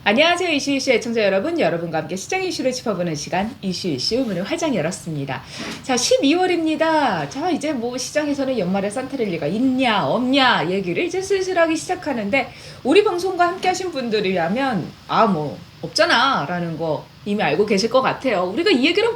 안녕하세요. 이슈이슈 애청자 여러분, 여러분과 함께 시장 이슈를 짚어보는 시간 이슈이슈 문을 활짝 열었습니다. 자, 12월입니다. 자, 이제 뭐 시장에서는 연말에 산타랠리가 있냐 없냐 얘기를 이제 슬슬 하기 시작하는데, 우리 방송과 함께 하신 분들이라면 뭐 없잖아 라는 거 이미 알고 계실 것 같아요. 우리가 이 얘기를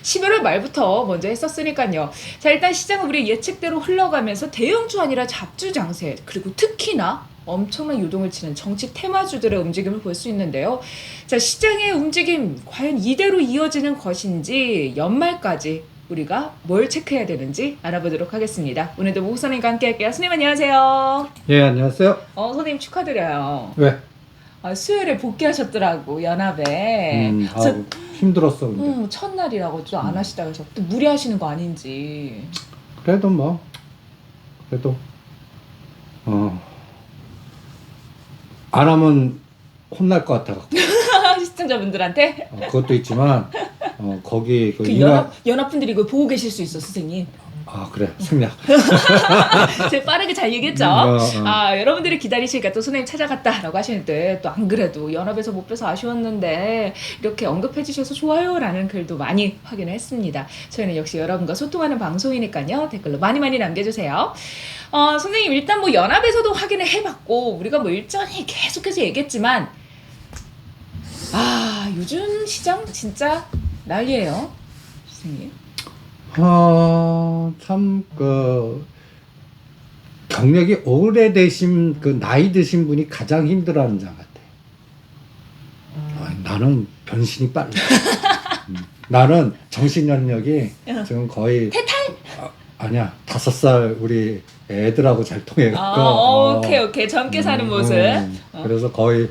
11월 말부터 먼저 했었으니까요. 자, 일단 시장은 우리 예측대로 흘러가면서 대형주 아니라 잡주 장세, 그리고 특히나 엄청난 요동을 치는 정치 테마주들의 움직임을 볼 수 있는데요. 자, 시장의 움직임 과연 이대로 이어지는 것인지 연말까지 우리가 뭘 체크해야 되는지 알아보도록 하겠습니다. 오늘도 모 선생님과 함께 할게요. 선생님 안녕하세요. 예, 안녕하세요. 선생님 축하드려요. 왜? 수요일에 복귀하셨더라고, 연합에. 힘들었어, 근데. 첫날이라고 또 안 하시다가 하셨고, 또 무리하시는 거 아닌지. 그래도 안 하면 혼날 것 같아갖고. 시청자분들한테? 그것도 있지만, 거기, 연합분들이 이거 보고 계실 수 있어, 선생님. 그래. 생략. 제가 빠르게 잘 얘기했죠? 여러분들이 기다리시니까 또 선생님 찾아갔다라고 하시는데, 또 안 그래도 연합에서 못 뵈서 아쉬웠는데 이렇게 언급해 주셔서 좋아요 라는 글도 많이 확인을 했습니다. 저희는 역시 여러분과 소통하는 방송이니까요. 댓글로 많이 남겨주세요. 선생님 일단 뭐 연합에서도 확인을 해봤고, 우리가 뭐 일전에 계속해서 얘기했지만, 요즘 시장 진짜 난리예요, 선생님. 경력이 오래되신, 나이 드신 분이 가장 힘들어하는 장 같아. 나는 변신이 빨라. 나는 정신연령이 지금 거의. 태탈? 아니야. 5살 우리 애들하고 잘 통해갖고. 오케이. 젊게 사는 모습. 그래서 거의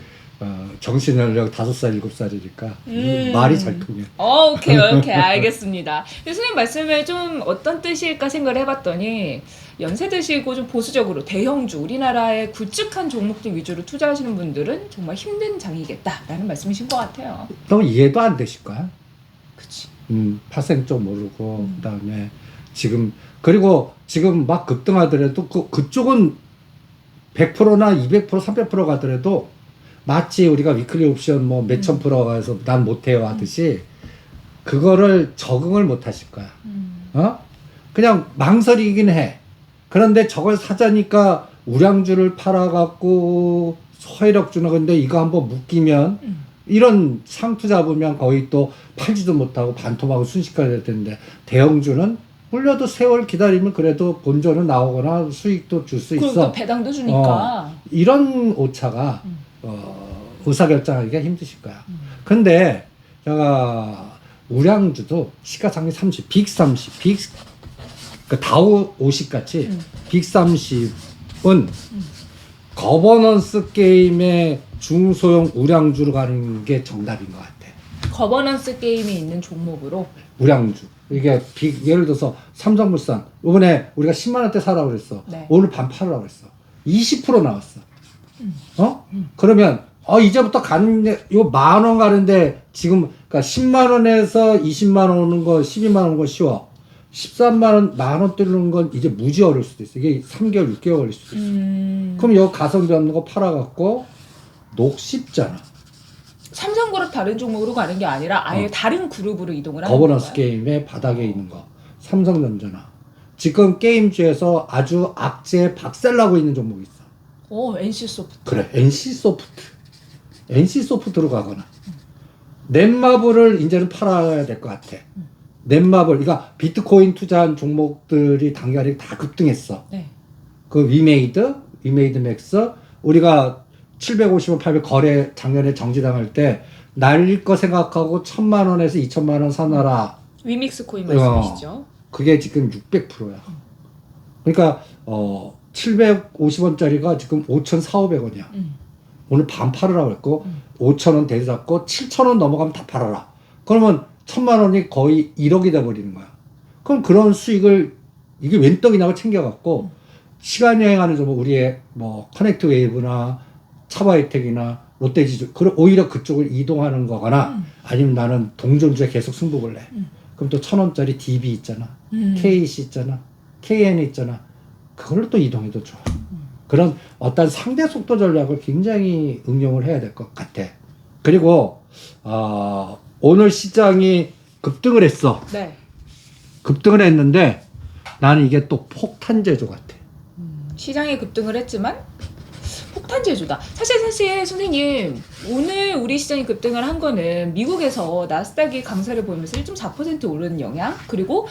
정신연령 5살, 7살이니까 말이 잘 통해. 오케이. 알겠습니다. 선생님 말씀에 좀 어떤 뜻일까 생각을 해봤더니, 연세 드시고 좀 보수적으로 대형주, 우리나라의 굵직한 종목들 위주로 투자하시는 분들은 정말 힘든 장이겠다라는 말씀이신 것 같아요. 너무 이해도 안 되실 거야. 그치. 파생 좀 모르고, 그다음에 그리고 지금 막 급등하더라도 그쪽은 100%나 200%, 300% 가더라도, 마치 우리가 위클리 옵션 뭐 몇천 프로 가서 난 못해요 하듯이 그거를 적응을 못 하실 거야. 그냥 망설이긴 해. 그런데 저걸 사자니까 우량주를 팔아갖고 서해력주나, 근데 이거 한번 묶이면 이런 상투 잡으면 거의 또 팔지도 못하고 반토막을 순식간에 될 텐데, 대형주는 물려도 세월 기다리면 그래도 본전은 나오거나 수익도 줄 수 있어. 그리고 배당도 주니까. 이런 오차가 의사결정하기가 힘드실 거야. 근데 제가 우량주도 시가상위 30, 빅30, 다우 50 같이 빅30은 거버넌스 게임의 중소형 우량주로 가는 게 정답인 것 같아. 거버넌스 게임이 있는 종목으로 우량주. 이게 예를 들어서 삼성물산 이번에 우리가 10만 원대 사라고 그랬어. 네. 오늘 반 팔으라고 그랬어. 20% 나왔어. 그러면 이제부터 가는 요 10,000원 가는데 지금, 그러니까 10만 원에서 20만 원 오는 거, 12만 원 오는 거 쉬워. 13만 원, 10,000원 뜨는 건 이제 무지 어려울 수도 있어. 이게 3개월, 6개월 걸릴 수도 있어. 그럼 요 가성비 없는 거 팔아갖고 녹십잖아. 삼성그룹 다른 종목으로 가는 게 아니라 아예 다른 그룹으로 이동을 하는 거버넌스 건가요? 게임의 바닥에 있는 거. 삼성전자나. 지금 게임주에서 아주 악재에 박살나고 있는 종목이 있어. NC소프트. 그래, NC소프트로 가거나. 넷마블을 이제는 팔아야 될 것 같아. 넷마블, 그러니까 비트코인 투자한 종목들이 단기간에 다 급등했어. 네. 위메이드 맥스, 우리가 750원, 800 거래 작년에 정지당할 때 날릴 거 생각하고 1,000만 원에서 2,000만 원 사놔라. 위믹스 코인 말씀이시죠? 그게 지금 600%야. 그러니까 750원짜리가 지금 5,400~500원이야. 오늘 반 팔으라고 했고 5,000원 대잡고 7,000원 넘어가면 다 팔아라. 그러면 1,000만 원이 거의 1억이 돼버리는 거야. 그럼 그런 수익을 이게 웬 떡이냐고 챙겨갖고 시간 여행하는 종목, 우리의 뭐 커넥트 웨이브나 차바이텍이나 롯데지주, 오히려 그쪽을 이동하는 거거나 아니면 나는 동전주에 계속 승부를 내. 그럼 또 1,000원짜리 DB 있잖아. KC 있잖아. KN 있잖아. 그걸로 또 이동해도 좋아. 그런 어떤 상대 속도 전략을 굉장히 응용을 해야 될 것 같아. 그리고 오늘 시장이 급등을 했어. 네. 급등을 했는데 나는 이게 또 폭탄 제조 같아. 시장이 급등을 했지만 폭탄 제조다. 사실 선생님 오늘 우리 시장이 급등을 한 거는 미국에서 나스닥이 강세를 보이면서 1.4% 오르는 영향 그리고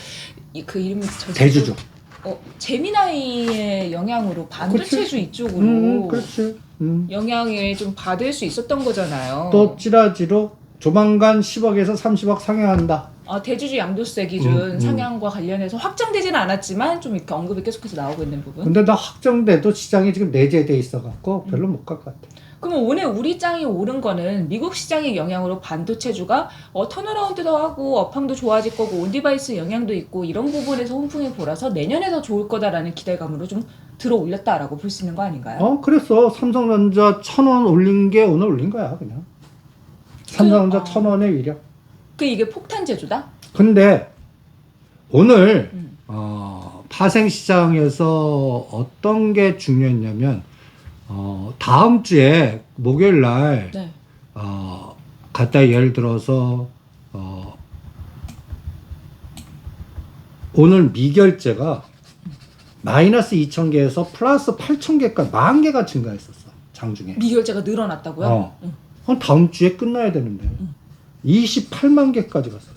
그 이름이 대주주. 제미나이의 영향으로 반도체주 그렇지. 이쪽으로 그렇지. 영향을 좀 받을 수 있었던 거잖아요. 또 찌라지로 조만간 10억에서 30억 상향한다. 대주주 양도세 기준 상향과 관련해서 확정되지는 않았지만 좀 이렇게 언급이 계속해서 나오고 있는 부분. 근데 나 확정돼도 시장이 지금 내재돼 있어갖고 별로 못 갈 것 같아. 그러면 오늘 우리 장이 오른 거는 미국 시장의 영향으로 반도체주가 턴어라운드도 하고 업황도 좋아질 거고 온디바이스 영향도 있고 이런 부분에서 훈풍이 불어서 내년에 더 좋을 거다라는 기대감으로 좀 들어 올렸다라고 볼 수 있는 거 아닌가요? 그래서 삼성전자 1,000원 올린 게 오늘 올린 거야 그냥. 삼성전자 1,000원의 위력. 이게 폭탄 제조다? 근데 오늘 파생시장에서 어떤 게 중요했냐면 다음 주에 목요일 날 네. 갖다 예를 들어서 오늘 미결제가 마이너스 2,000개에서 플러스 8,000개까지 10,000개가 증가했었어 장중에. 미결제가 늘어났다고요? 다음 주에 끝나야 되는데 28만 개까지 갔었어.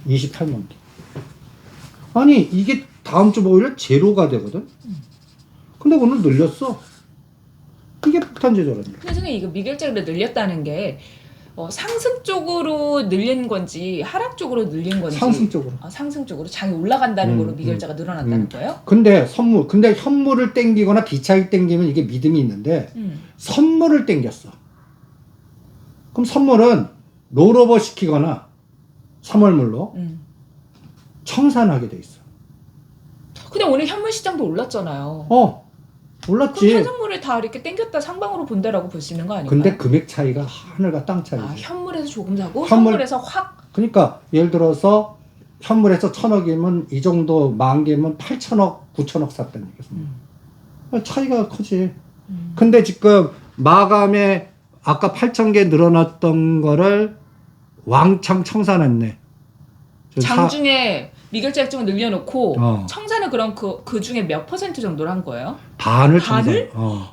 28만 개. 아니 이게 다음 주 목요일에 제로가 되거든. 근데 오늘 늘렸어. 그게 폭탄 제조라는 거야. 근데 선생님 이거 미결제를 늘렸다는 게 상승 쪽으로 늘린 건지 하락 쪽으로 늘린 건지. 상승 쪽으로. 상승 쪽으로 장이 올라간다는 거로 미결제가 늘어났다는 거예요? 근데 현물을 땡기거나 비차익 땡기면 이게 믿음이 있는데 선물을 땡겼어. 그럼 선물은 롤오버 시키거나 3월물로 청산하게 돼 있어. 근데 오늘 현물 시장도 올랐잖아요. 올랐지. 그럼 현상물을 다 이렇게 땡겼다 상방으로 본다라고 볼 수 있는 거 아닌가요? 근데 금액 차이가 하늘과 땅 차이지. 현물에서 조금 사고 현물- 선물에서 확. 그러니까 예를 들어서 현물에서 1,000억이면 이 정도 10,000개면 8,000억, 9,000억 샀다는 얘기죠. 차이가 크지. 근데 지금 마감에 아까 8,000개 늘어났던 거를 왕창 청산했네. 장중에 미결제 액정을 늘려놓고 청산을 그럼 그 중에 몇 %, 정도를 한 거예요? 반을 반을? 청산.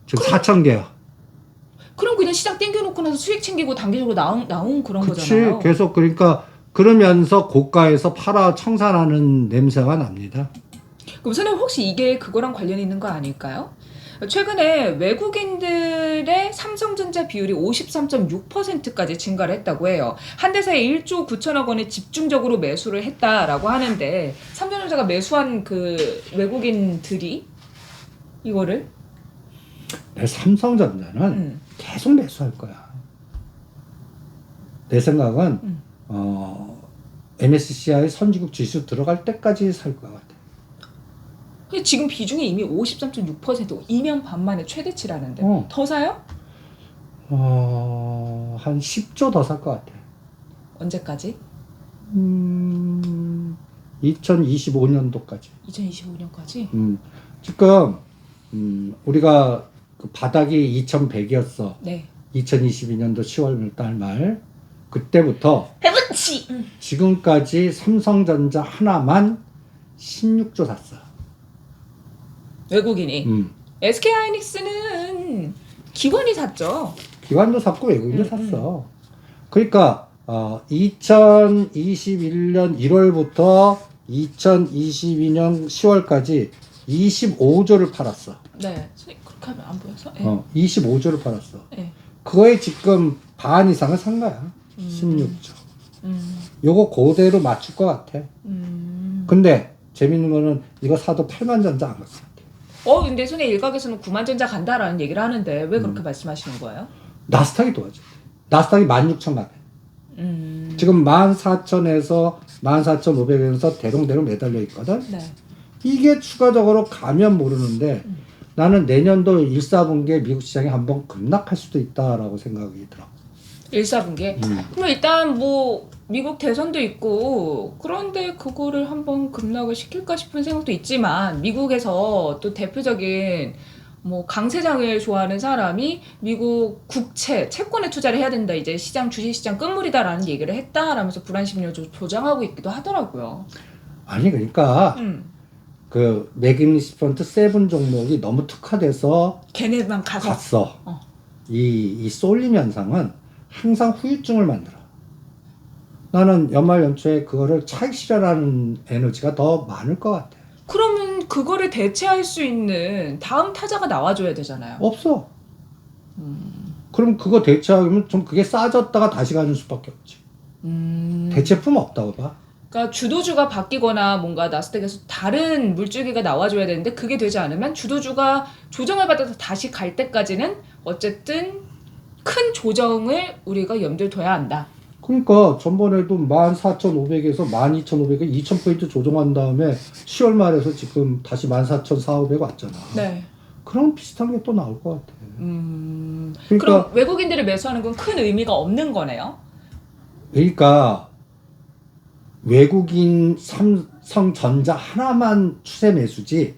지금 4,000개야. 그럼 그냥 시장 땡겨놓고 나서 수익 챙기고 단기적으로 나온 그런 그치. 거잖아요. 계속 그러니까 그러면서 고가에서 팔아 청산하는 냄새가 납니다. 그럼 선생님 혹시 이게 그거랑 관련이 있는 거 아닐까요? 최근에 외국인들의 삼성전자 비율이 53.6%까지 증가를 했다고 해요. 한대사에 1조 9천억 원을 집중적으로 매수를 했다라고 하는데 삼성전자가 매수한 그 외국인들이 이거를 내 삼성전자는 계속 매수할 거야. 내 생각은 MSCI 선진국 지수 들어갈 때까지 살 것 같아. 근데 지금 비중이 이미 53.6%고 2년 반 만에 최대치라는데 더 사요? 한 10조 더 살 것 같아. 언제까지? 2025년도까지. 2025년까지? 지금 우리가 그 바닥이 2,100이었어. 네. 2022년도 10월 달 말. 그때부터 해븐치! 지금까지 삼성전자 하나만 16조 샀어. 외국인이. SK하이닉스는 기관이 샀죠. 기관도 샀고 외국인도 샀어. 그러니까 2021년 1월부터 2022년 10월까지 25조를 팔았어. 네. 선생님 그렇게 하면 안 보여서? 네. 25조를 팔았어. 네. 그거에 지금 반 이상을 산 거야. 16조. 요거 그대로 맞출 것 같아. 근데 재밌는 거는 이거 사도 8만 전자 안 갈 것 같아. 근데 선생님 일각에서는 9만 전자 간다라는 얘기를 하는데 왜 그렇게 말씀하시는 거예요? 나스닥이 도와줘. 나스닥이 16,000 가네. 지금 14,000에서 14,500에서 대롱대롱 매달려 있거든. 네. 이게 추가적으로 가면 모르는데 나는 내년도 1, 4분기에 미국 시장이 한번 급락할 수도 있다라고 생각이 들어. 1, 4분기에? 그럼 일단 뭐 미국 대선도 있고 그런데 그거를 한번 급락을 시킬까 싶은 생각도 있지만 미국에서 또 대표적인 뭐 강세장을 좋아하는 사람이 미국 국채, 채권에 투자를 해야 된다. 이제 시장 주식시장 끝물이다라는 얘기를 했다라면서 불안 심리를 조장하고 있기도 하더라고요. 아니 그러니까 그 매그니피션트 세븐 종목이 너무 특화돼서 걔네만 가서 갔어. 이 쏠림 현상은 항상 후유증을 만들어. 나는 연말 연초에 그거를 차익 실현하는 에너지가 더 많을 것 같아. 그러면 그거를 대체할 수 있는 다음 타자가 나와줘야 되잖아요. 없어. 그럼 그거 대체하면 좀 그게 싸졌다가 다시 가는 수밖에 없지. 대체품 없다고 봐. 그러니까 주도주가 바뀌거나 뭔가 나스닥에서 다른 물줄기가 나와줘야 되는데 그게 되지 않으면 주도주가 조정을 받아서 다시 갈 때까지는 어쨌든 큰 조정을 우리가 염두에 둬야 한다. 그러니까 전번에도 14,500에서 12,500에 2,000포인트 조정한 다음에 10월 말에서 지금 다시 14,400 왔잖아. 네. 그럼 비슷한 게 또 나올 것 같아. 그럼 그러니까, 외국인들을 매수하는 건 큰 의미가 없는 거네요. 그러니까 외국인 삼성전자 하나만 추세 매수지.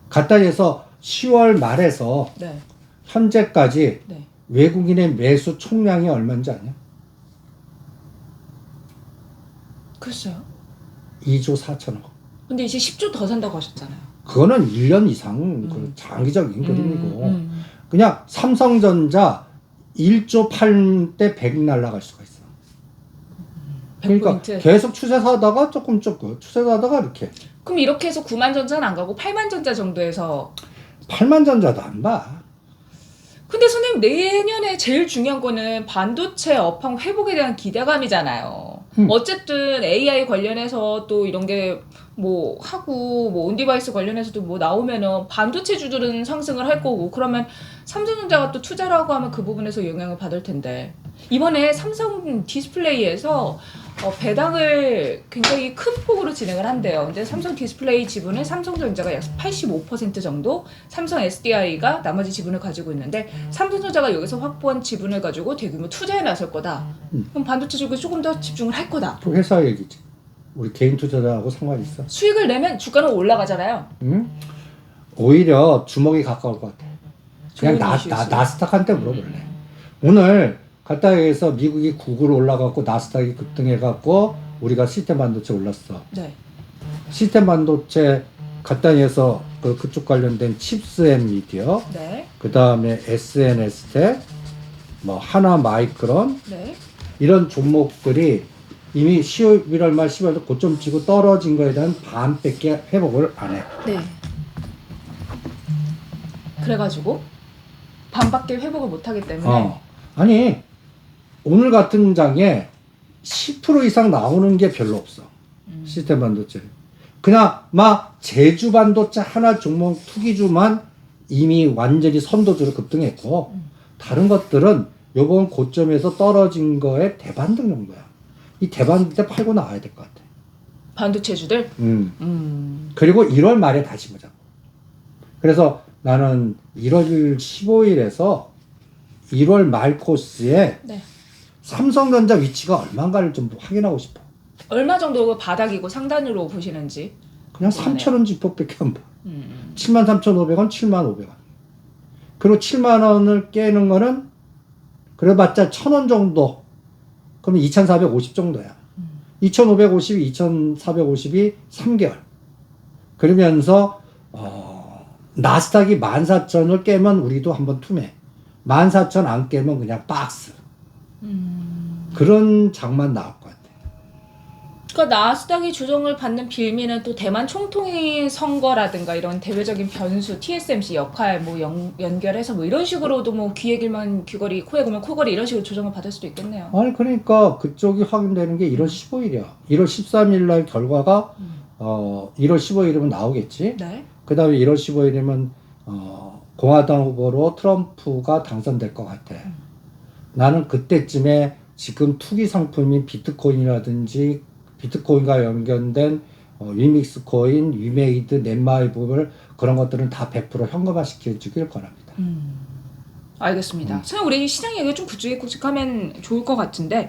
갖다 해서 10월 말에서 네. 현재까지 네. 외국인의 매수 총량이 얼마인지 아냐? 글쎄요. 2조 4천억. 근데 이제 10조 더 산다고 하셨잖아요. 그거는 1년 이상 그 장기적인 그림이고 그냥 삼성전자 1조 8대 100 날아갈 수가 있어. 그러니까 100포인트. 계속 추세 사다가 조금 추세 사다가 이렇게 그럼 이렇게 해서 9만 전자는 안 가고 8만 전자 정도에서 8만 전자도 안 봐. 근데 선생님 내년에 제일 중요한 거는 반도체 업황 회복에 대한 기대감이잖아요. 어쨌든 AI 관련해서 또 이런 게 뭐 하고 뭐 온디바이스 관련해서도 뭐 나오면은 반도체 주들은 상승을 할 거고 그러면 삼성전자가 또 투자를 하고 하면 그 부분에서 영향을 받을 텐데 이번에 삼성 디스플레이에서 배당을 굉장히 큰 폭으로 진행을 한대요. 근데 삼성 디스플레이 지분은 삼성전자가 약 85% 정도, 삼성 SDI가 나머지 지분을 가지고 있는데 삼성전자가 여기서 확보한 지분을 가지고 대규모 투자에 나설 거다. 그럼 반도체 쪽에 조금 더 집중을 할 거다. 그 회사 얘기지. 우리 개인 투자자하고 상관 있어? 수익을 내면 주가는 올라가잖아요. 응? 오히려 주먹이 가까울 것 같아. 그냥 좋은 이슈였어요. 나스닥한테 물어볼래. 오늘 갖다 해서 미국이 구글 올라갔고 나스닥이 급등해갖고 우리가 시스템 반도체 올랐어. 네. 시스템 반도체 갖다 해서 그쪽 관련된 칩스 앤 미디어, 네. 그 다음에 SNS텍, 뭐 하나 마이크론 네. 이런 종목들이 이미 11월 말 10월도 고점 치고 떨어진 거에 대한 반밖에 회복을 안 해. 네. 그래가지고 반밖에 회복을 못하기 때문에 아니 오늘 같은 장에 10% 이상 나오는 게 별로 없어. 시스템 반도체. 그냥 막 제주 반도체 하나 종목 투기주만 이미 완전히 선도주로 급등했고 다른 것들은 요번 고점에서 떨어진 거에 대반등 정도야. 이 대반등 때 팔고 나와야 될 것 같아. 반도체주들. 그리고 1월 말에 다시 보자고. 그래서 나는 1월 15일에서 1월 말 코스에 네. 삼성전자 위치가 얼마인가를 좀 확인하고 싶어. 얼마 정도가 바닥이고 상단으로 보시는지. 그냥 궁금하네요. 3,000원 지표밖에 안 봐. 73,500원, 7,500원. 그리고 7만 원을 깨는 거는 그래봤자 1,000원 정도. 그러면 2,450 정도야. 2,550이 2,450이 3개월. 그러면서 나스닥이 14,000을 깨면 우리도 한번 투매. 14,000 안 깨면 그냥 박스. 그런 장만 나올 것 같아. 그러니까 나스닥이 조정을 받는 빌미는 또 대만 총통의 선거라든가 이런 대외적인 변수, TSMC 역할 뭐 연결해서 뭐 이런 식으로도 뭐 귀에 길면 귀걸이, 코에 길면 코걸이 이런 식으로 조정을 받을 수도 있겠네요. 아니 그러니까 그쪽이 확인되는 게 1월 15일이야. 1월 13일 날 결과가 1월 15일이면 나오겠지. 네. 그 다음에 1월 15일이면 공화당 후보로 트럼프가 당선될 것 같아. 나는 그때쯤에 지금 투기 상품인 비트코인이라든지 비트코인과 연결된 위믹스 코인, 위메이드, 넷마이블 그런 것들은 다 100% 현금화 시켜주길 권합니다. 알겠습니다. 선생님 우리 시장 얘기 좀 굵직굵직하면 좋을 것 같은데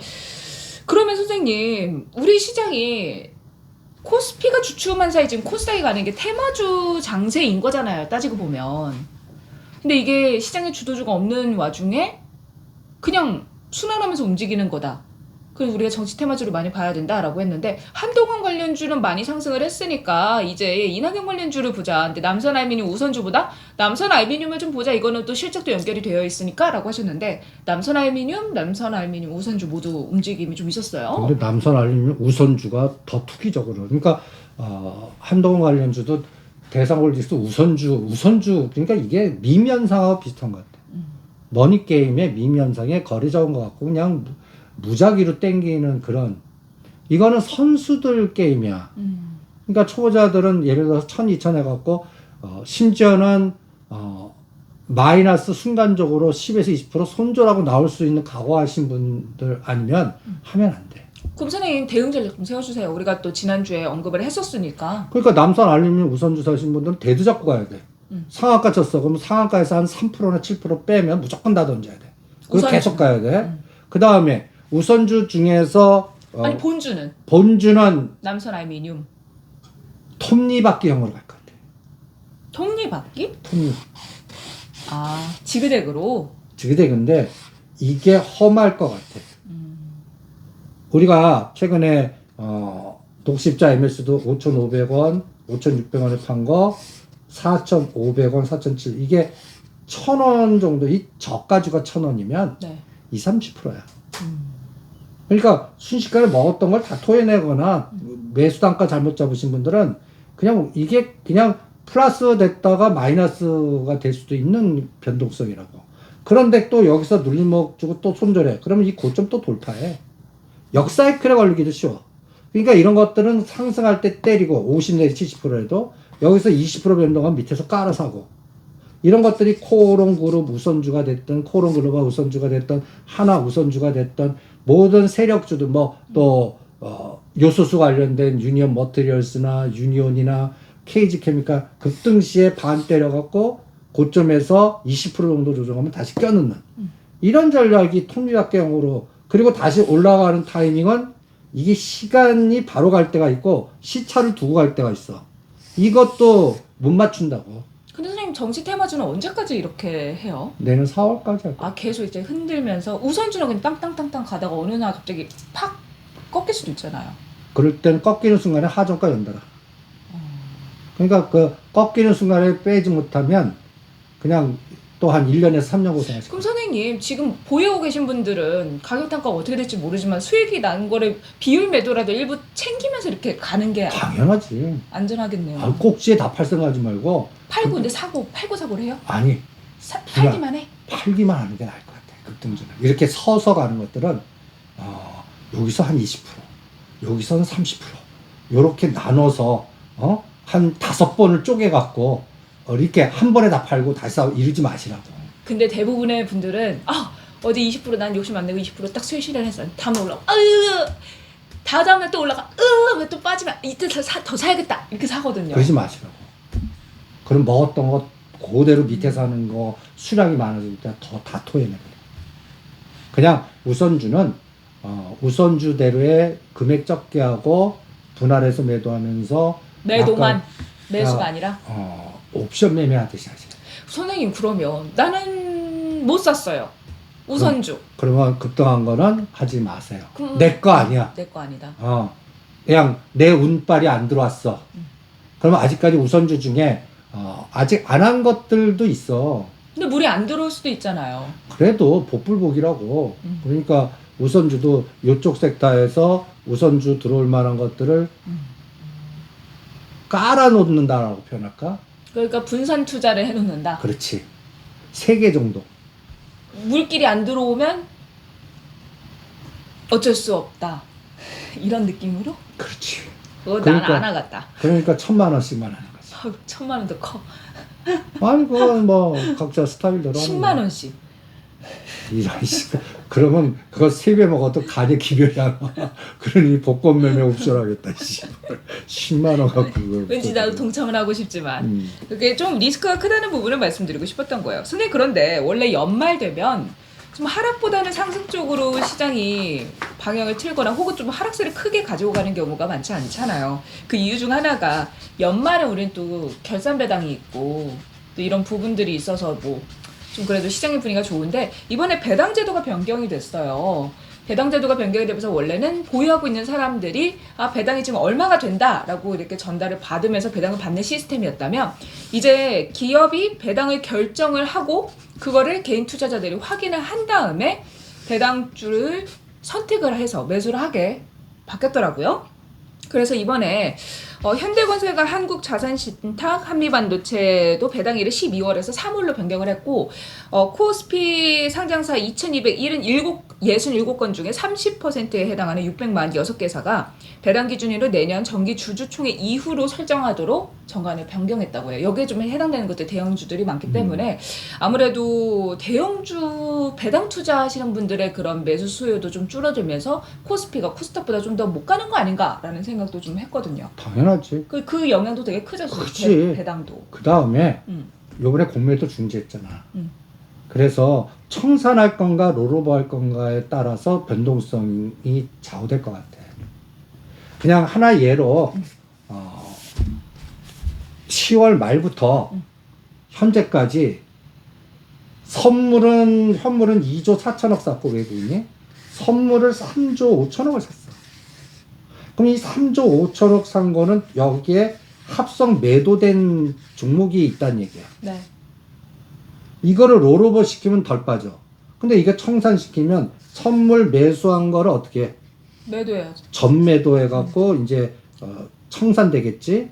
그러면 선생님 우리 시장이 코스피가 주춤한 사이 지금 코스닥이 가는 게 테마주 장세인 거잖아요. 따지고 보면. 근데 이게 시장에 주도주가 없는 와중에 그냥 순환하면서 움직이는 거다. 그래서 우리가 정치 테마주를 많이 봐야 된다라고 했는데 한동훈 관련주는 많이 상승을 했으니까 이제 이낙연 관련주를 보자. 근데 남선 알미늄 우선주보다 남선 알미늄을 좀 보자. 이거는 또 실적도 연결이 되어 있으니까 라고 하셨는데 남선 알미늄 우선주 모두 움직임이 좀 있었어요. 근데 남선 알리면 우선주가 더 투기적으로. 그러니까 한동훈 관련주도 대상홀딩스 우선주 그러니까 이게 밈 현상하고 비슷한 것 같아. 머니 게임의 밈 현상에 거리 적은 것 같고 그냥 무작위로 땡기는 그런. 이거는 선수들 게임이야. 그러니까 초보자들은 예를 들어서 1000, 2000 해갖고 심지어는 마이너스 순간적으로 10에서 20% 손절하고 나올 수 있는 각오하신 분들 아니면 하면 안 돼. 그럼 선생님 대응 전략 좀 세워주세요. 우리가 또 지난주에 언급을 했었으니까. 그러니까 남선 알루미늄 우선주 사신 분들은 대두 잡고 가야 돼. 상한가 쳤어. 그럼 상한가에서 한 3%나 7% 빼면 무조건 다 던져야 돼. 그리고 우선주. 계속 가야 돼. 그 다음에 우선주 중에서 아니 본주는 본주는 남선 알미늄 톱니바퀴형으로 갈 것 같아. 톱니바퀴? 톱니. 아 지그재그로. 지그재그인데 이게 험할 것 같아. 우리가 최근에 독십자 MS도 5,500원, 5,600원에 판 거 4,500원, 4,700원 이게 1,000원 정도 이 저가주가 1,000원이면 네. 20-30%야. 그러니까 순식간에 먹었던 걸 다 토해내거나 매수 단가 잘못 잡으신 분들은 그냥 이게 그냥 플러스 됐다가 마이너스가 될 수도 있는 변동성이라고. 그런데 또 여기서 눌림목 주고 또 손절해. 그러면 이 고점 또 돌파해. 역사이클에 걸리기도 쉬워. 그러니까 이런 것들은 상승할 때 때리고 50 내지 70%에도 여기서 20% 변동하면 밑에서 깔아 사고. 이런 것들이 코오롱 그룹 우선주가 됐든 코오롱 그룹 우선주가 됐든 하나 우선주가 됐든 모든 세력주들 또 요소수 관련된 유니온 머티리얼스나 유니온이나 KG 케미칼 급등시에 반 때려갖고 고점에서 20% 정도 조정하면 다시 껴넣는 이런 전략이 통리학계형으로. 그리고 다시 올라가는 타이밍은 이게 시간이 바로 갈 때가 있고 시차를 두고 갈 때가 있어. 이것도 못 맞춘다고. 근데 선생님 정치 테마주는 언제까지 이렇게 해요? 내년 4월까지 할 거야. 아 계속 이제 흔들면서 우선주는 그냥 땅땅땅땅 가다가 어느 날 갑자기 팍 꺾일 수도 있잖아요. 그럴 때는 꺾이는 순간에 하정가 연달아. 그러니까 그 꺾이는 순간에 빼지 못하면 그냥 또 한 1년에서 3년 고생하실 그럼 거예요. 선생님 지금 보유하고 계신 분들은 가격 단가가 어떻게 될지 모르지만 수익이 난 거를 비율 매도라도 일부 챙기면서 이렇게 가는 게 당연하지. 안전하겠네요. 꼭지에 다 팔 생각하지 말고. 팔고 근데 팔고 사고를 해요? 아니 팔기만 해? 팔기만 하는 게 나을 것 같아. 급등주는 이렇게 서서 가는 것들은 여기서 한 20%, 여기서는 30%, 요렇게 나눠서 한 5번을 쪼개갖고 이렇게 한 번에 다 팔고 다시 싸고 이러지 마시라고. 근데 대부분의 분들은 어제 20% 난 욕심 안 내고 20% 딱 수익 실현했어. 다음에 올라가. 으 다음에 또 올라가. 왜 또 빠지면 이때 더 사야겠다. 이렇게 사거든요. 그러지 마시라고. 그럼 먹었던 거 그대로 밑에 사는 거 수량이 많아질 때 다 토해내거든. 그냥 우선주는 우선주대로의 금액 적게 하고 분할해서 매도하면서 매도만 약간, 매수가 아니라. 옵션 매매하듯이 하시라. 선생님 그러면 나는 못 샀어요. 우선주. 그러면 급등한 거는 하지 마세요. 그럼- 내 거 아니야. 내 거 아니다. 그냥 내 운빨이 안 들어왔어. 그러면 아직까지 우선주 중에 아직 안 한 것들도 있어. 근데 물이 안 들어올 수도 있잖아요. 그래도 복불복이라고. 그러니까 우선주도 이쪽 섹터에서 우선주 들어올 만한 것들을 깔아놓는다라고 표현할까? 그러니까 분산 투자를 해놓는다. 그렇지. 3개 정도. 물길이 안 들어오면 어쩔 수 없다. 이런 느낌으로? 그렇지. 난 그러니까- 안 하겠다. 그러니까 1,000만 원씩만 하는 거지. 1,000만 원도 커. 아니 그건 뭐 각자 스타일대로 하는 10만 원씩. 이런 식. 그러면 그거 3배 먹어도 간에 기별이 안 와. 그러니 복권 매매 옵션 하겠다. 10만 원 갖고 그걸. 왠지 나도 동참을 하고 싶지만 음. 그게 좀 리스크가 크다는 부분을 말씀드리고 싶었던 거예요. 선생님 그런데 원래 연말 되면 좀 하락보다는 상승 쪽으로 시장이 방향을 틀거나 혹은 좀 하락세를 크게 가지고 가는 경우가 많지 않잖아요. 그 이유 중 하나가 연말에 우리는 또 결산 배당이 있고 또 이런 부분들이 있어서 뭐 좀 그래도 시장의 분위기가 좋은데 이번에 배당 제도가 변경이 됐어요. 배당 제도가 변경이 되면서 원래는 보유하고 있는 사람들이 배당이 지금 얼마가 된다라고 이렇게 전달을 받으면서 배당을 받는 시스템이었다면 이제 기업이 배당을 결정을 하고 그거를 개인 투자자들이 확인을 한 다음에 배당주를 선택을 해서 매수를 하게 바뀌었더라고요. 그래서 이번에 현대건설과 한국자산신탁, 한미반도체도 배당일을 12월에서 3월로 변경을 했고 코스피 상장사 2267건 중에 30%에 해당하는 600만 6개사가 배당 기준으로 내년 정기 주주총회 이후로 설정하도록 정관을 변경했다고 해요. 여기에 좀 해당되는 것들 대형주들이 많기 때문에 아무래도 대형주 배당 투자하시는 분들의 그런 매수 수요도 좀 줄어들면서 코스피가 코스닥보다 좀 더 못 가는 거 아닌가라는 생각도 좀 했거든요. 당연하지. 그 영향도 되게 크죠. 그치. 배당도. 그 다음에 요번에 공매도 중지했잖아. 그래서 청산할 건가 롤오버 할 건가에 따라서 변동성이 좌우될 것 같아. 그냥 하나 예로 10월 말부터 현재까지 현물은 2조 4천억 샀고 외국인이 선물을 3조 5천억을 샀어. 그럼 이 3조 5천억 산 거는 여기에 합성 매도된 종목이 있다는 얘기야. 네. 이거를 롤오버 시키면 덜 빠져. 근데 이게 청산시키면 선물 매수한 거를 어떻게 해? 매도해야죠. 전매도해갖고 이제 청산되겠지.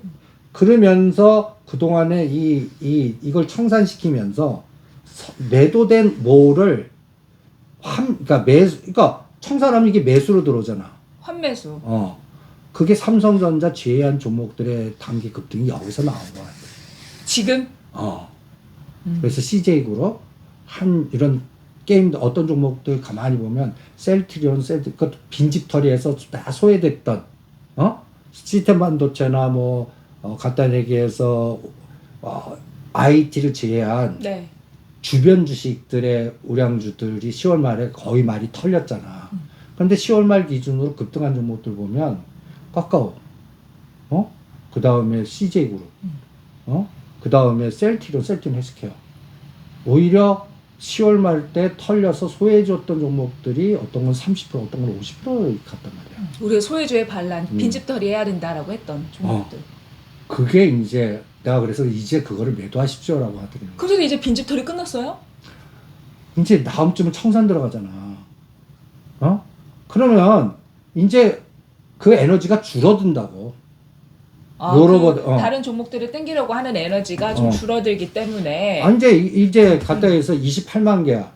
그러면서 그동안에 이걸 청산시키면서 매도된 모를 그러니까 청산하면 이게 매수로 들어오잖아. 환매수. 그게 삼성전자 제외한 종목들의 단기 급등이 여기서 나온 것 같아. 지금? 그래서 CJ그룹 이런 게임도 어떤 종목들 가만히 보면 셀트리온, 그 빈집털이에서 다 소외됐던 시스템 반도체나 뭐 간단히 얘기해서 IT를 제외한 네. 주변 주식들의 우량주들이 10월 말에 거의 말이 털렸잖아. 그런데 10월 말 기준으로 급등한 종목들 보면 카카오, 그 다음에 CJ그룹, 그 다음에 셀트리온 헬스케어. 오히려 10월 말 때 털려서 소외해줬던 종목들이 어떤 건 30%, 어떤 건 50% 갔단 말이야. 우리가 소외주의 반란, 빈집털이 해야 된다라고 했던 종목들. 그게 이제 내가 그래서 이제 그거를 매도하십시오라고 하더라고요. 그래서 이제 빈집털이 끝났어요? 이제 다음 주면 청산 들어가잖아. 그러면 이제 그 에너지가 줄어든다고. 다른 종목들을 땡기려고 하는 에너지가 좀 줄어들기 때문에. 이제 가까이 해서 28만 개야.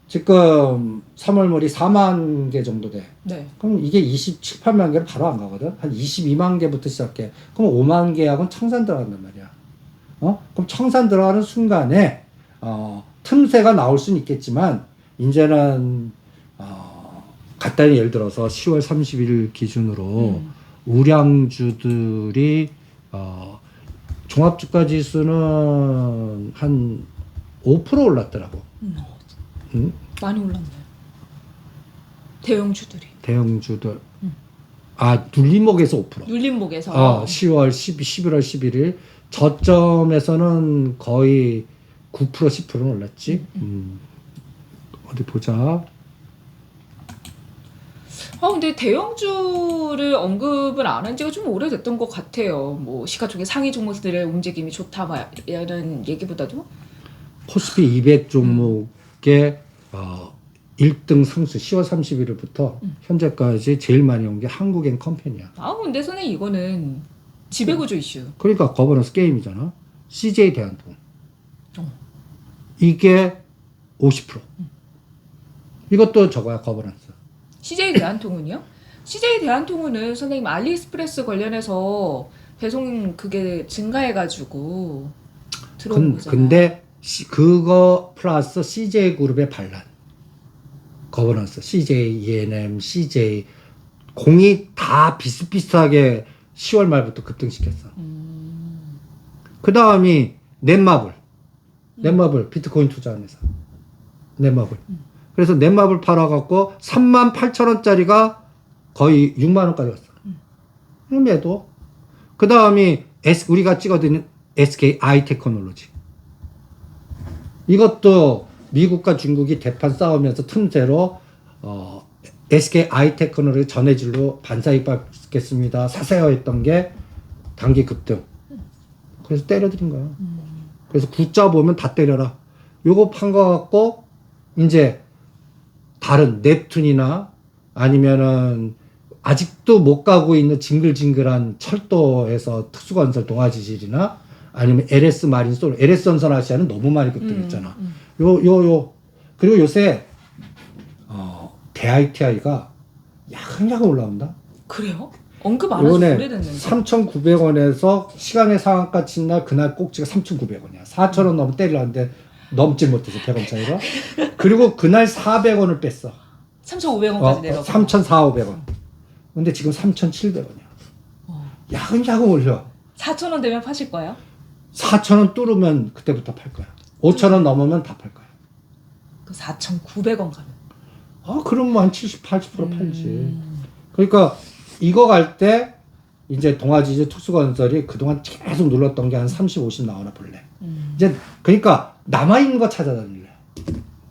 지금 3월 말이 4만 개 정도 돼. 네. 그럼 이게 27, 8만 개는 바로 안 가거든. 한 22만 개부터 시작해. 그럼 5만 개하고는 청산 들어간단 말이야. 그럼 청산 들어가는 순간에 틈새가 나올 수는 있겠지만 이제는 간단히 예를 들어서 10월 30일 기준으로 우량주들이 종합주가 지수는 한 5% 올랐더라고. 많이 올랐네요. 대형주들이. 대형주들. 눌림목에서 5%. 눌림목에서. 11월 11일 저점에서는 거의 9% 10%는 올랐지. 어디 보자. 근데 대형주를 언급을 안 한 지가 좀 오래됐던 것 같아요. 뭐 시가총액 상위 종목들의 움직임이 좋다 막 이런 얘기보다도. 코스피 200 종목의 1등 상수 10월 31일부터 현재까지 제일 많이 온 게 한국엔컴퍼니야. 근데 선생님 이거는 지배구조 이슈. 그러니까 거버넌스 게임이잖아. CJ 대한통. 이게 50%. 이것도 저거야 거버넌스. CJ 대한통운이요? CJ 대한통운은 선생님 알리익스프레스 관련해서 배송 그게 증가해가지고 들어온 거잖아요. 근데 그거 플러스 CJ 그룹의 반란. 거버넌스, CJ, ENM, CJ 공이 다 비슷비슷하게 10월 말부터 급등시켰어. 그 다음이 넷마블 비트코인 투자하는 회사. 넷마블. 그래서 넷마블 팔아갖고 38,000원짜리가 거의 6만원까지 갔어. 매도. 그 다음이 우리가 찍어드린 SK 아이테크놀로지. 이것도 미국과 중국이 대판 싸우면서 틈새로 SK 아이테크놀로지 전해질로 반사이익 받겠습니다. 사세요 했던 게 단기 급등. 그래서 때려드린 거야. 그래서 굿자 보면 다 때려라. 요거 판 거 갖고 이제 다른 넵툰이나 아니면은 아직도 못 가고 있는 징글징글한 철도에서 특수건설 동아지질이나 아니면 LS 마린솔, LS 선선아시아는 너무 많이 급등했잖아. 그리고 요새 대ITI가 야금야금 올라온다. 그래요? 언급 안 하셔서 오래됐는데. 3,900원에서 시간의 상한가 친 날 그날 꼭지가 3,900원이야. 4,000원 넘으면 때리려는데 넘질 못해서 100원 차이로. 그리고 그날 400원을 뺐어. 3,500원까지 내려가. 3,400원. 근데 지금 3,700원이야. 야금야금 올려. 4,000원 되면 파실 거예요? 4,000원 뚫으면 그때부터 팔 거야. 5,000원 넘으면 다 팔 거야. 그 4,900원 가면. 그럼 뭐 한 70, 80% 팔지. 그러니까 이거 갈 때 이제 동아지질 특수건설이 그동안 계속 눌렀던 게 한 30, 50 나오나 볼래. 이제 그러니까 남아있는 거 찾아다닐래.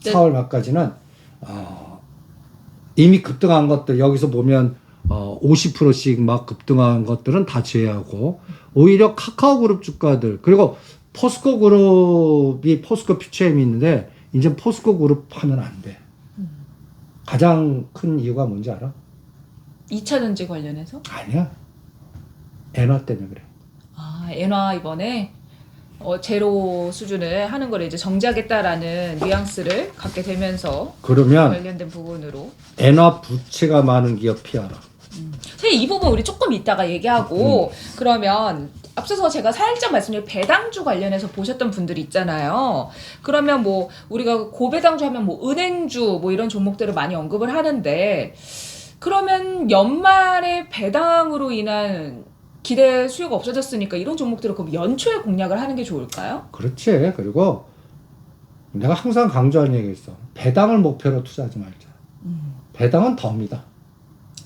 네. 4월 말까지는 이미 급등한 것들 여기서 보면 50%씩 막 급등한 것들은 다 제외하고 오히려 카카오그룹 주가들 그리고 포스코 그룹이 포스코 퓨처엠이 있는데 이제 포스코 그룹 하면 안 돼. 가장 큰 이유가 뭔지 알아? 2차전지 관련해서? 아니야. 엔화 때문에 그래. 엔화 이번에 제로 수준을 하는 걸 이제 정지하겠다라는 뉘앙스를 갖게 되면서 그러면 관련된 부분으로 엔화 부채가 많은 기업 피하라. 사실 이 부분 우리 조금 이따가 얘기하고 그러면 앞서서 제가 살짝 말씀드린 배당주 관련해서 보셨던 분들이 있잖아요. 그러면 뭐 우리가 고배당주 하면 뭐 은행주 뭐 이런 종목들을 많이 언급을 하는데 그러면 연말에 배당으로 인한 기대 수요가 없어졌으니까 이런 종목들을 그럼 연초에 공략을 하는 게 좋을까요? 그렇지. 그리고 내가 항상 강조하는 얘기 있어. 배당을 목표로 투자하지 말자. 배당은 덤이다.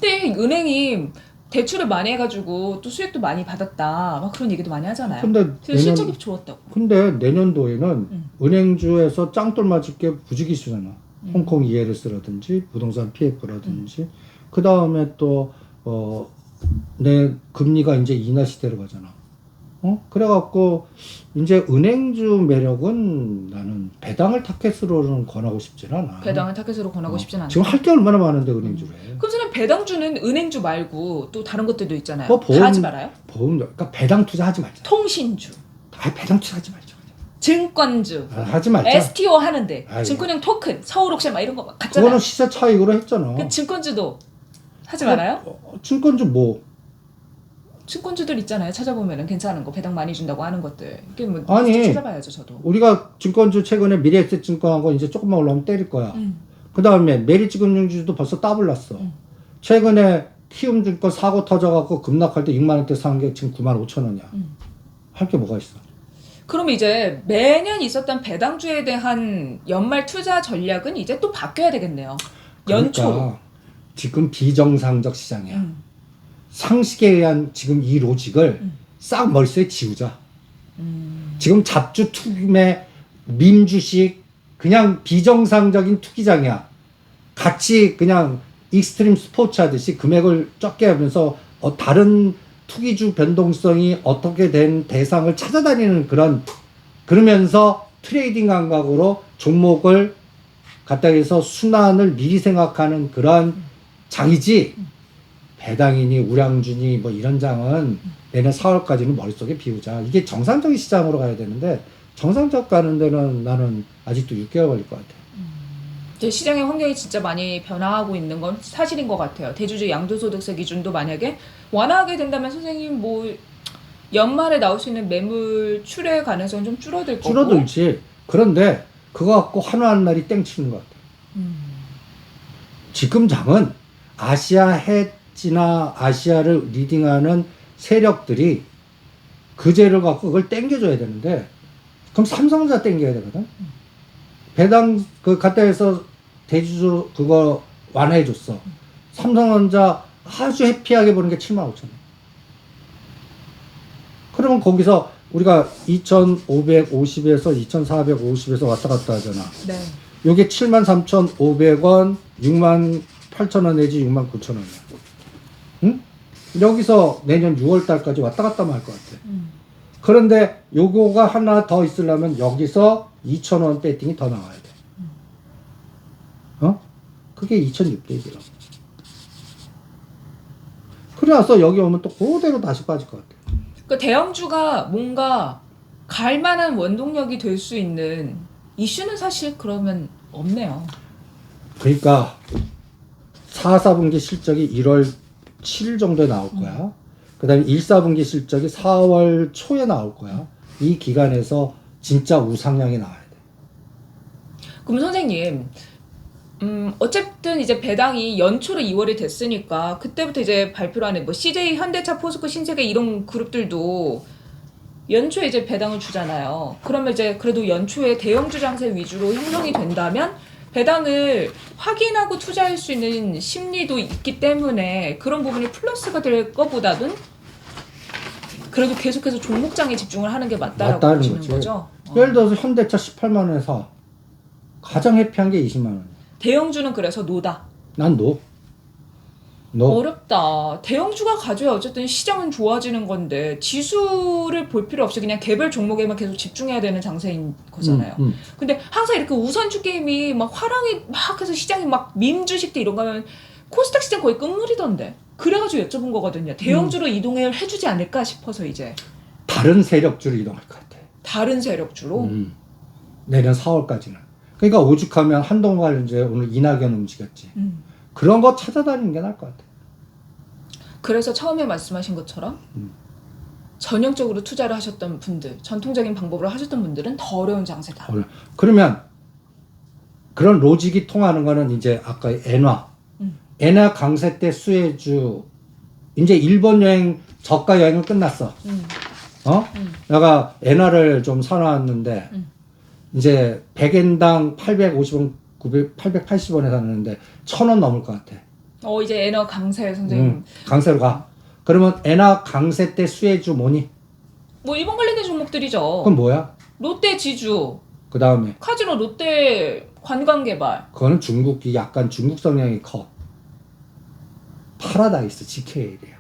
근데 은행이 대출을 많이 해가지고 또 수익도 많이 받았다 막 그런 얘기도 많이 하잖아요. 근데 실적이 좋았다고. 근데 내년도에는 은행주에서 짱돌 맞을 게 부지기수잖아. 홍콩 ELS라든지 부동산 PF라든지 그 다음에 또 내 금리가 이제 인하 시대로 가잖아. 그래갖고 이제 은행주 매력은 나는 배당을 타켓으로는 권하고 싶진 않아. 배당을 타겟으로 권하고 싶진 않아요. 지금 할 게 얼마나 많은데 은행주래. 그럼 저는 배당주는 은행주 말고 또 다른 것들도 있잖아요. 뭐 보험- 다 하지 말아요? 보험, 그러니까 배당 투자하지 말자. 통신주, 배당 투자하지 말자. 증권주, 하지 말자. STO 하는데 아이고. 증권형 토큰, 서울옥션 막 이런 거 막 그거는 갔잖아요. 시세 차익으로 했잖아. 그 증권주도 하지 말아요? 증권주 뭐 증권주들 있잖아요. 찾아보면은 괜찮은 거 배당 많이 준다고 하는 것들. 이게 뭐 아니. 찾아봐야죠, 저도. 우리가 증권주 최근에 미래에셋증권하고 이제 조금만 올라오면 때릴 거야. 그 다음에 메리츠금융주도 벌써 따블났어. 최근에 키움증권 사고 터져갖고 급락할 때 6만 원대 산 게 지금 9만 5천 원이야. 할 게 뭐가 있어? 그러면 이제 매년 있었던 배당주에 대한 연말 투자 전략은 이제 또 바뀌어야 되겠네요. 연초로. 그러니까 지금 비정상적 시장이야. 상식에 의한 지금 이 로직을 싹 머릿속에 지우자. 지금 잡주 투매 밈주식 그냥 비정상적인 투기장이야. 같이 그냥 익스트림 스포츠 하듯이 금액을 적게 하면서 다른 투기주 변동성이 어떻게 된 대상을 찾아다니는 그러면서 트레이딩 감각으로 종목을 갖다 해서 순환을 미리 생각하는 그런 장이지. 배당이니 우량주니 뭐 이런 장은 내년 4월까지는 머릿속에 비우자. 이게 정상적인 시장으로 가야 되는데 정상적 가는 데는 나는 아직도 6개월 걸릴 것 같아요. 이제 시장의 환경이 진짜 많이 변화하고 있는 건 사실인 것 같아요. 대주주 양도소득세 기준도 만약에 완화하게 된다면 선생님 뭐 연말에 나올 수 있는 매물 출회 가능성은 좀 줄어들 거고. 줄어들지. 그런데 그거 갖고 환호하는 날이 땡치는 것 같아요. 지금 장은 아시아 해지나 아시아를 리딩하는 세력들이 그제를 갖고 그걸 땡겨줘야 되는데 그럼 삼성전자 땡겨야 되거든. 배당 그 갖다 해서 대주주 그거 완화해줬어. 삼성전자 아주 해피하게 보는 게 7만 5천 원. 그러면 거기서 우리가 2,550에서 2,450에서 왔다 갔다 하잖아. 네. 요게 73,500원, 68,000원 내지 69,000원이야. 응? 여기서 내년 6월 달까지 왔다 갔다 할 것 같아. 그런데 요거가 하나 더 있으려면 여기서 2,000원 배팅이 더 나와야 돼. 어? 그게 2,600이라고. 그래서 여기 오면 또 그대로 다시 빠질 것 같아. 그 대형주가 뭔가 갈 만한 원동력이 될 수 있는 이슈는 사실 그러면 없네요. 그러니까 4, 4분기 실적이 1월 7일 정도에 나올 거야. 그 다음에 1, 4분기 실적이 4월 초에 나올 거야. 이 기간에서 진짜 우상향이 나와야 돼. 그럼 선생님, 어쨌든 이제 배당이 연초로 2월이 됐으니까 그때부터 이제 발표를 하는 뭐 CJ, 현대차, 포스코, 신세계 이런 그룹들도 연초에 이제 배당을 주잖아요. 그러면 이제 그래도 연초에 대형주 장세 위주로 형성이 된다면 배당을 확인하고 투자할 수 있는 심리도 있기 때문에 그런 부분이 플러스가 될 것보다는 그래도 계속해서 종목장에 집중을 하는 게 맞다라고 맞다는 보시는 거지. 거죠. 예를 들어서 현대차 18만 원에 사. 가장 해피한 게 20만 원. 대형주는 그래서 노다. 난 너. 어렵다. 대형주가 가져야 어쨌든 시장은 좋아지는 건데 지수를 볼 필요 없이 그냥 개별 종목에만 계속 집중해야 되는 장세인 거잖아요. 근데 항상 이렇게 우선주 게임이 막 화랑이 막 해서 시장이 막 밈 주식들 이런 거 하면 코스닥 시장 거의 끝물이던데. 그래가지고 여쭤본 거거든요. 대형주로 이동을 해주지 않을까 싶어서 이제. 다른 세력주로 이동할 것 같아. 다른 세력주로? 내년 4월까지는. 그러니까 오죽하면 한동안 이제 오늘 이낙연 움직였지. 그런 거 찾아다니는 게 나을 것 같아. 그래서 처음에 말씀하신 것처럼 전형적으로 투자를 하셨던 분들, 전통적인 방법으로 하셨던 분들은 더 어려운 장세다. 그러면 그런 로직이 통하는 거는 이제 아까 엔화 강세 때 수혜주 이제 일본 여행 저가 여행은 끝났어. 내가 엔화를 좀 사놨는데 이제 100엔당 850원, 880원에 샀는데 1,000원 넘을 것 같아. 이제 엔화 강세 선생님. 강세로 가. 그러면 엔화 강세 때 수혜주 뭐니? 뭐 일본 관련된 종목들이죠. 그건 뭐야? 롯데 지주, 그 다음에 카지노 롯데 관광개발. 그거는 중국이 약간 중국 성향이 커. 파라다이스 GKL이야.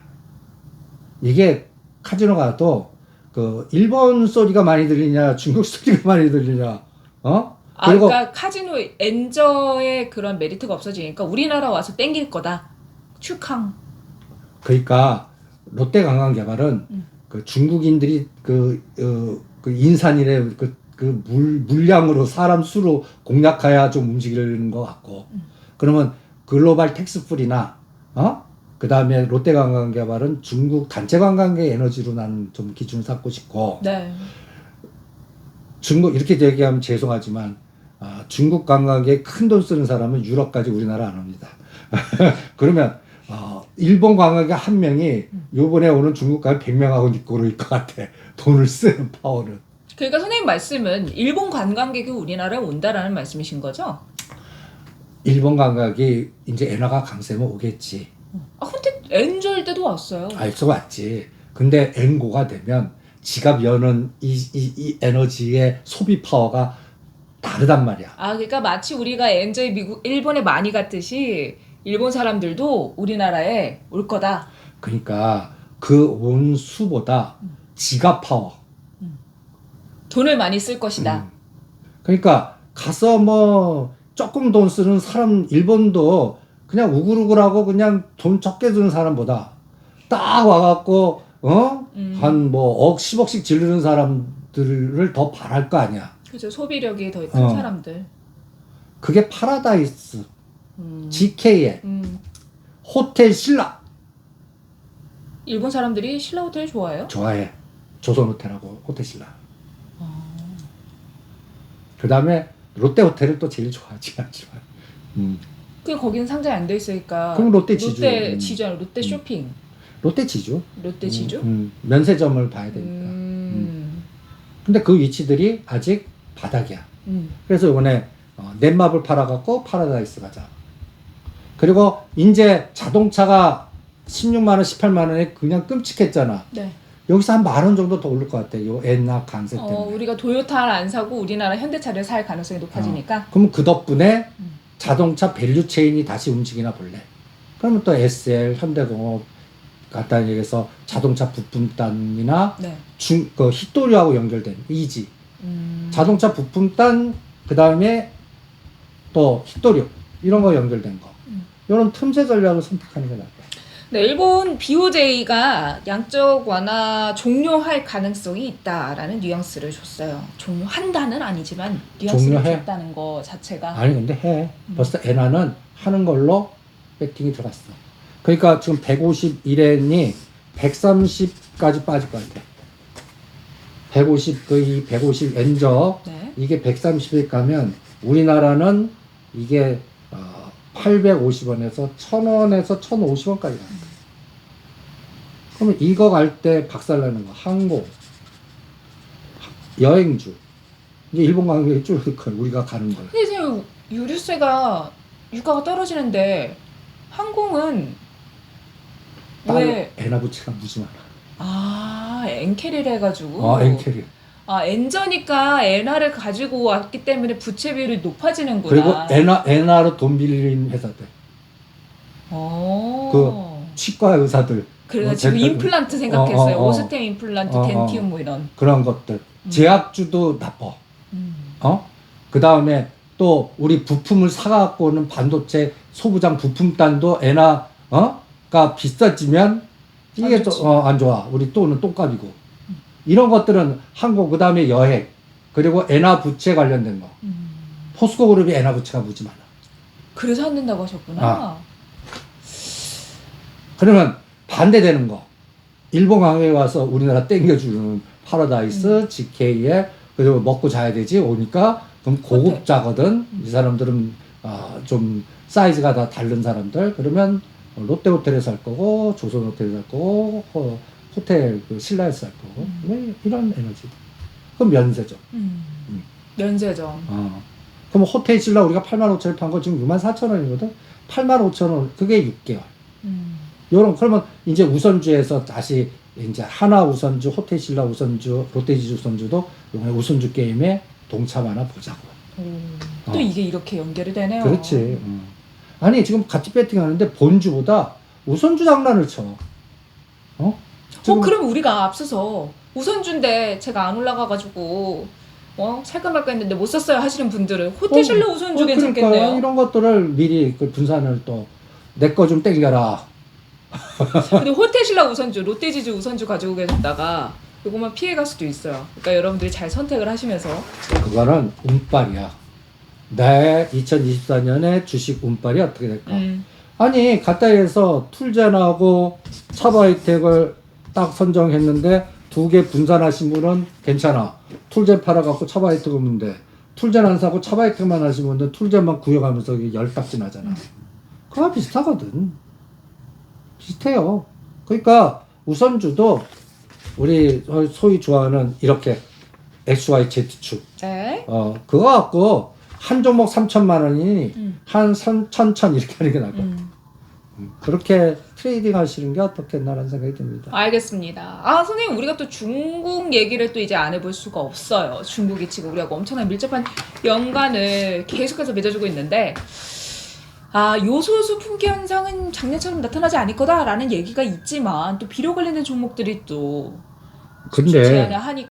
이게 카지노 가도 그 일본 소리가 많이 들리냐 중국 소리가 많이 들리냐 그리고 그러니까 카지노 엔저의 그런 메리트가 없어지니까 우리나라 와서 땡길 거다. 축항. 그러니까 롯데관광개발은 그 중국인들이 그 인산이래 물량으로 사람 수로 공략해야 좀 움직이는 것 같고 그러면 글로벌 텍스풀이나 그 다음에 롯데관광개발은 중국 단체관광객 에너지로 나는 좀 기준을 삼고 싶고 네. 중국 이렇게 얘기하면 죄송하지만 중국 관광객 큰 돈 쓰는 사람은 유럽까지 우리나라 안 옵니다. 그러면 일본 관광객 한 명이 요번에 오는 중국 가면 100명하고 입고를 것 같아. 돈을 쓰는 파워는. 그러니까 선생님 말씀은 일본 관광객이 우리나라에 온다라는 말씀이신 거죠? 일본 관광객이 이제 엔화가 강세면 오겠지. 근데 엔저일 때도 왔어요. 알수 왔지. 근데 엔고가 되면 지갑 여는 이 에너지의 소비 파워가 다르단 말이야. 그러니까 마치 우리가 엔저이 일본에 많이 갔듯이 일본 사람들도 우리나라에 올 거다. 그러니까 그 온 수보다 지갑 파워. 돈을 많이 쓸 것이다. 그러니까 가서 뭐 조금 돈 쓰는 사람 일본도 그냥 우글우글하고 그냥 돈 적게 드는 사람보다 딱 와갖고 한 뭐 억 10억씩 지르는 사람들을 더 바랄 거 아니야. 그죠. 소비력이 더 큰 사람들. 그게 파라다이스, GKL, 호텔 신라. 일본 사람들이 신라 호텔 좋아해요? 좋아해. 조선호텔하고 호텔 신라. 그 다음에 롯데호텔을 또 제일 좋아하지 않지만. 거기는 상장이 안 돼 있으니까. 그럼 롯데 지주. 롯데 지주, 롯데 쇼핑. 롯데 지주. 롯데 지주? 면세점을 봐야 되니까. 근데 그 위치들이 아직 바닥이야. 그래서 이번에 넷마블 팔아갖고 파라다이스 가자. 그리고 이제 자동차가 16만 원, 18만 원에 그냥 끔찍했잖아. 네. 여기서 한 10,000원 정도 더 오를 것 같아. 요 엔화 강세 때문에. 우리가 도요타를 안 사고 우리나라 현대차를 살 가능성이 높아지니까. 그러면 그 덕분에 자동차 밸류 체인이 다시 움직이나 볼래. 그러면 또 SL, 현대공업 간단히 얘기해서 자동차 부품단이나 네. 그 히토리하고 연결된 이지. 자동차 부품단 그다음에 또 히토리 이런 거 연결된 거. 이런 틈새 전략을 선택하는 게 낫다. 네, 일본 BOJ가 양적 완화 종료할 가능성이 있다라는 뉘앙스를 줬어요. 종료한다는 아니지만 뉘앙스를 종료해? 줬다는 거 자체가. 아니 근데 해. 벌써 엔화는 하는 걸로 배팅이 들어갔어. 그러니까 지금 151엔이 130까지 빠질 것 같아. 150 거의 150 엔저 네. 이게 130에 가면 우리나라는 이게 850원에서 1,000원에서 1,050원까지 가는 거야. 그러면 이거 갈 때 박살나는 거 항공, 여행주 이제 일본 관광객이 줄을 거야. 우리가 가는 걸. 근데 지금 유류세가 유가가 떨어지는데 항공은 왜 엔화 부채가 무지 많아. 엔캐리를 해가지고 엔캐리. 엔저니까 엔화를 가지고 왔기 때문에 부채 비율이 높아지는구나. 그리고 엔화로 돈 빌린 회사들. 치과 의사들. 그래서 지금 임플란트 생각했어요. 어. 오스템 임플란트, 덴티움 뭐 이런. 그런 것들. 제약주도 나빠. 그 다음에 또 우리 부품을 사갖고 오는 반도체 소부장 부품단도 엔화가 비싸지면 이게 또 안 좋아. 우리 또는 똥값이고. 이런 것들은 항공, 그 다음에 여행, 그리고 엔화 부채 관련된 거. 포스코 그룹이 엔화 부채가 무지 많아. 그래서 안 된다고 하셨구나. 그러면 반대되는 거. 일본 강에 와서 우리나라 땡겨주는 파라다이스, GK에 그리고 먹고 자야 되지 오니까 그럼 고급자거든. 이 사람들은 좀 사이즈가 다 다른 사람들. 그러면 롯데 호텔에서 할 거고 조선 호텔에서 할 거고 호텔 그 신라에서 할 거고 이런 에너지. 그럼 면세죠. 면세점. 그럼 호텔 신라 우리가 85,000원에 판 거 지금 64,000원이거든. 85,000원 그게 6개월. 그러면 이제 우선주에서 다시 이제 하나 우선주, 호텔 신라 우선주, 롯데지주 우선주도 이번에 우선주 게임에 동참하나 보자고. 또 이게 이렇게 연결이 되네요. 그렇지. 아니 지금 같이 배팅하는데 본주보다 우선주 장난을 쳐. 그럼 우리가 앞서서 우선주인데 제가 안 올라가가지고 살까 말까 했는데 못 샀어요 하시는 분들은 호텔 신라 우선주 괜찮겠네요. 그러니까 이런 것들을 미리 그 분산을 또 내 거 좀 땡겨라. 근데 호텔 신라 우선주, 롯데지주 우선주 가지고 계셨다가 이거만 피해갈 수도 있어요. 그러니까 여러분들이 잘 선택을 하시면서. 그거는 운빨이야. 내 2024년에 주식 운빨이 어떻게 될까? 아니 가까이에서 툴젠하고 차바이텍을 딱 선정했는데 두 개 분산하신 분은 괜찮아. 툴젠 팔아갖고 차바이텍 없는데 툴젠 안 사고 차바이텍만 하신 분은 툴젠만 구역하면서 열딱지 나잖아. 그거 비슷하거든. 비슷해요. 그러니까 우선주도 우리 소위 좋아하는 이렇게 XYZ축. 네. 그거 갖고 한 종목 3,000만 원이니 한 3,000 이렇게 하는 게 나을 것 같아. 그렇게 트레이딩 하시는 게 어떻겠나라는 생각이 듭니다. 알겠습니다. 선생님 우리가 또 중국 얘기를 또 이제 안 해볼 수가 없어요. 중국이 지금 우리하고 엄청난 밀접한 연관을 계속해서 맺어주고 있는데 요소수 품귀 현상은 작년처럼 나타나지 않을 거다라는 얘기가 있지만 또 비료 관련된 종목들이 또 근데 제한을 하니까